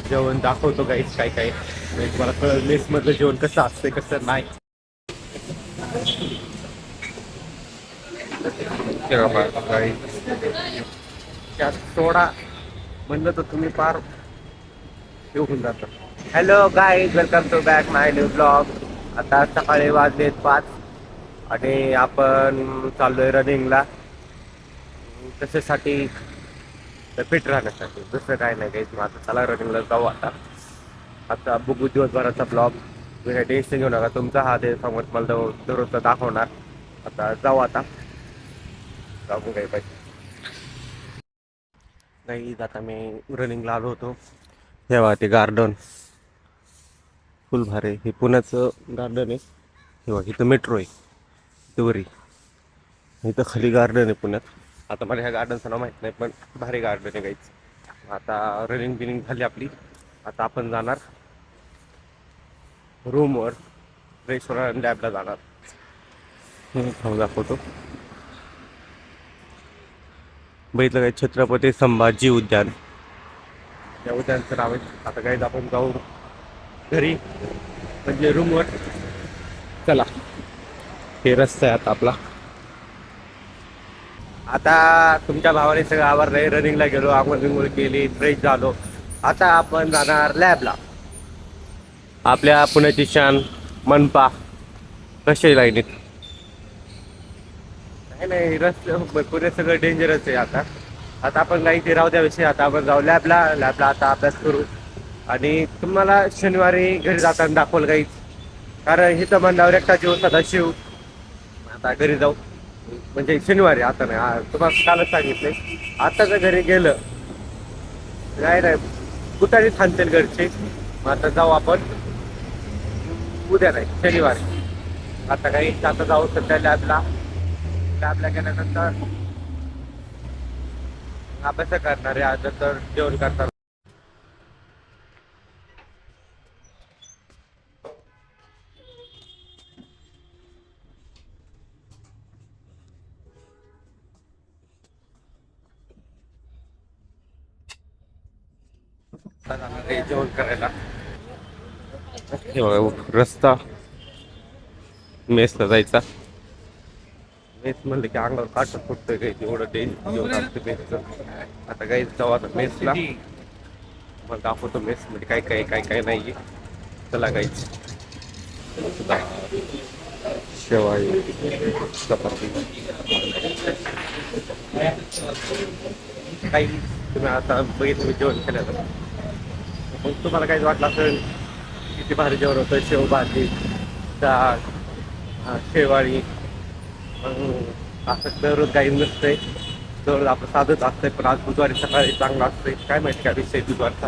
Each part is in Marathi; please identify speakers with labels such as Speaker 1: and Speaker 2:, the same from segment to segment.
Speaker 1: जेवण दाखवतो काहीच काय काय म्हणजे तुम्हाला कळलं मेस मधलं जेवण कसं असतंय कसं नाही. त्यात सोडा म्हणलं तर तुम्ही पार येऊन जाता. Hello guys, welcome to back my new blog. आता सकाळी वाजलेत 5 आणि आपण चाललोय रनिंगला. कशासाठी तर फिट राहण्यासाठी, दुसरं काय नाही काही. आता चला रनिंगला जाऊ. आता बघू दिवसभराचा ब्लॉग. तुम्ही टेन्शन घेऊ नका, तुमचा हा दे समोर मला दररोजचा दाखवणार. आता जाऊ. आता जाऊ काही पाहिजे नाही. आता मी रनिंगला आलो होतो. हे ते गार्डन फुल भारी. हे पुण्याचं गार्डन आहे. हे इथं मेट्रो आहे इथं इथं खाली गार्डन आहे पुण्यात. आता मला ह्या गार्डनचं नाव माहीत नाही, पण भारी गार्डन आहे काहीच. आता रनिंग बिनिंग झाली आपली. आता आपण जाणार रूमवर, फ्रेश होणार आणि लॅबला जाणार. दाखवतो. बघितलं काय, छत्रपती संभाजी उद्यान या उद्यानचं नाव आहे. आता काही आपण जाऊ घरी म्हणजे रूमवर. चला, हे रस्ता आहे आता आपला. आता तुमच्या भावाने सगळं आवरलंय. रनिंगला गेलो, आंघोळ बिंघोळ केली, फ्रेश झालो. आता आपण जाणार लॅबला. आपल्या पुण्याची शान मनपा कसे लाईनीत. नाही रस्ते पुणे सगळं डेंजरच आहे. आता आपण काही ते राहू द्याविषयी. आता आपण जाऊ लॅबला. आता अभ्यास करू आणि तुम्हाला शनिवारी घरी जाताना दाखवलं काहीच. कारण हिथं म्हणल्यावर एकटा जीव सदाशिव. आता घरी जाऊ म्हणजे शनिवारी. आता नाही, तुम्हाला कालच सांगितलंय. आता जर घरी गेलं नाही कुठाने थांबतील घरचे. मग आता जाऊ आपण उद्या, नाही शनिवारी. आता काही आता जाऊ सध्या लॅबला गेल्यानंतर अभ्यास करणार आहे. आज तर जेवण करणार. जेवण करायला हे बघा रस्ता मेसला जायचा. मेस म्हणलं की अंगावर काटत फुटतोय काही. एवढं जेवण असतं मेसचं. आता काही जाऊ आता मेसला. मग दाखवतो मेस मध्ये काय काय काय काय नाही. चला काहीच शेवाळी चपाती काही. तुम्ही आता बघितलं जेवण केलं मग तुम्हाला काहीच वाटलं असेल किती भारी जेवण होतं. शेव भाजी, डाळ, शेवाळी. असं दररोज काही नसतंय. दररोज आपलं साधंच असतंय. पण आज बुधवारी सकाळी चांगलं असतंय. काय माहिती काय विषय बुधवारचा.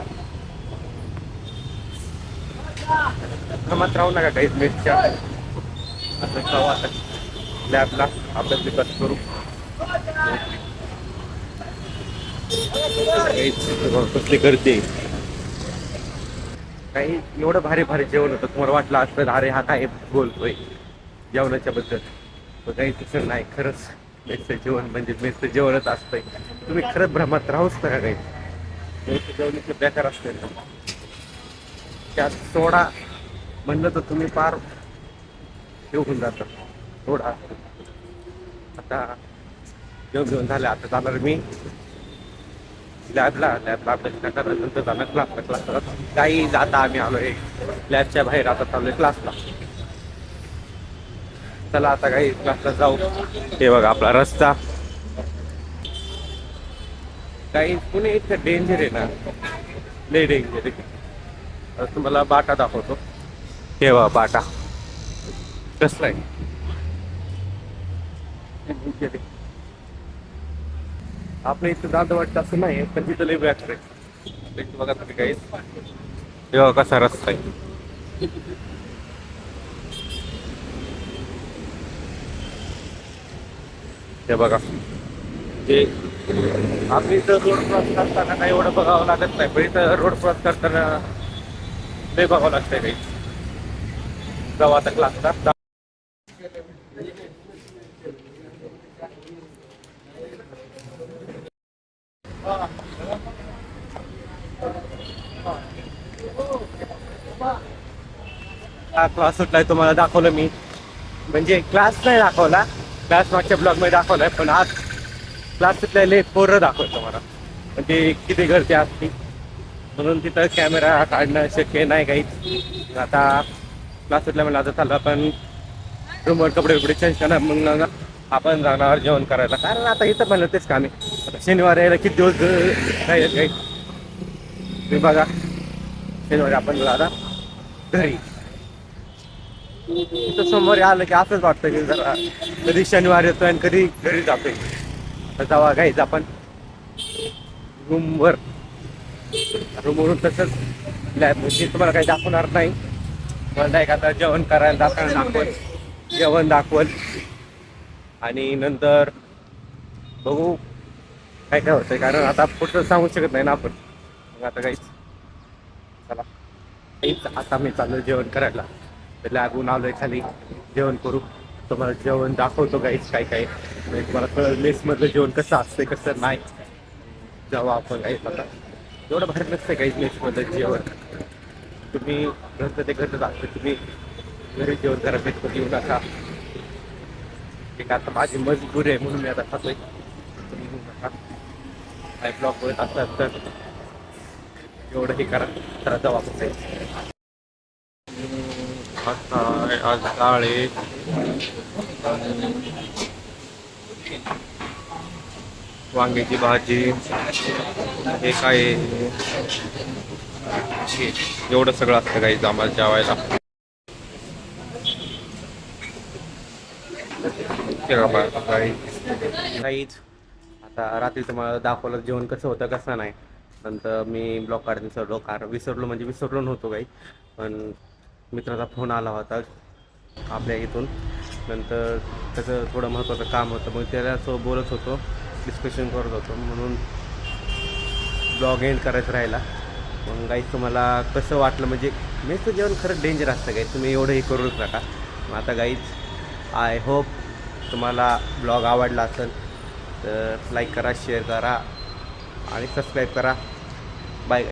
Speaker 1: मत राहू नका काहीच मेसच्या. आता जाऊ आता लॅबला अभ्यास बिभ्यास करू. कसली गर्दी. काही एवढं भारी भारी जेवण होतं. तुम्हाला वाटलं असतं अरे हा काय बोलतोय जेवणाच्या बद्दल. पण काही तसं नाही. खरंच मेसचं जेवण म्हणजे मेसचं जेवणच असतंय. तुम्ही खरंच भ्रमात राहूच नका काही. मेसचं जेवण इतकं बेकार असतंय ना. त्यात सोडा म्हणलं तर तुम्ही पार येऊन जाता. सोडा. आता जेवण झालं. आता जाणार मी लॅबला अभ्यास करणार. नंतर जाणार क्लासला. काही आता आम्ही आलोय लॅबच्या बाहेर. आता चाललोय क्लासला. चला आता काही क्लासला जाऊ. हे बघा आपला रस्ता. काही पुणे इतकं डेंजर आहे ना, लय डेंजर आहे. तुम्हाला बाटा दाखवतो. हे बघा बाटा कसला आहे. आपल्या इथं जात वाटतं असं नाही, पण तिथं लय बॅक आहे. बघा तुम्ही काही. हे बघा कसा रस्ता आहे. हे बघा ते आपली इथं रोड क्रॉस करताना काही एवढं बघावं लागत नाही. पण इथं रोड क्रॉस करताना लय बघावं लागतंय काही. जाऊ आता क्लासला. हा क्लास सुटलाय तुम्हाला दाखवलं मी, म्हणजे क्लास नाही दाखवला, क्लास मागच्या ब्लॉग मध्ये दाखवलाय, पण आज क्लास सुटलेले पोरं दाखवतो तुम्हाला, म्हणजे किती गर्दी असती, म्हणून तिथं कॅमेरा काढणं शक्य नाही काहीच. आता क्लास सुटल्या म्हणलं आता चाललं आपण रूमवर कपडे बिपडे चेंज करणार, मग आपण जाणार जेवण करायला, कारण आता इथं म्हणलं तेच काम आहे. आता शनिवार यायला किती दिवस राहील काही तुम्ही बघा, शनिवारी आपण आता घरी. इथं सोमवारी आलं की असंच वाटतं की जरा कधी शनिवार येतोय आणि कधी घरी जातोय. तर जावा गाईच आपण रूमवरून तसंच लॅब म्हणजे तुम्हाला काही दाखवणार नाही, मला नाही का आता जेवण करायला दाखवल, जेवण दाखवल आणि नंतर बघू काय काय होतंय, कारण आता पुढचं सांगू शकत नाही ना आपण. मग आता काहीच चला काहीच आता मी चाललो जेवण करायला, लागून आलोय खाली, जेवण करू, तुम्हाला जेवण दाखवतो काहीच काय काय, म्हणजे तुम्हाला कळलं मेसमधलं जेवण कसं असतंय कसं नाही. जेव्हा आपण काहीच आता एवढं बाहेर नसतं काहीच मेसमधलं जेवण, तुम्ही घरचं ते घरचं असतं, तुम्ही घरी जेवण करा, मेसमध्ये येऊ नका. ठीक आता माझी मजबुरी आहे म्हणून मी आता खातोय, तुम्ही येऊ नका. काय ब्लॉक होत असतात तर एवढं हे करा, तर जाऊ आपण काही. आता आज डाळ आहे, वांग्याची भाजी, हे काय एवढं सगळं असतं काही आम्हाला जेवायला. काहीच आता रात्री तुम्हाला दाखवलं जेवण कसं होतं कसं नाही, नंतर मी ब्लॉग काढून विसरलो, कारण विसरलो म्हणजे विसरलो नव्हतो काही, पण मित्राचा फोन आला होता आपल्या इथून, नंतर त्याचं थोडं महत्त्वाचं काम होतं, मग त्याच्यासोबत बोलत होतो, डिस्कशन करत होतो, म्हणून ब्लॉग एंड करायचं राहिला. मग गाईज तुम्हाला कसं वाटलं, म्हणजे मेसचं जेवण खरंच डेंजर असतं गाईज, तुम्ही एवढं हे करूच नका. मग आता गाईज आय होप तुम्हाला ब्लॉग आवडला असेल तर लाईक करा, शेअर करा आणि सबस्क्राईब करा.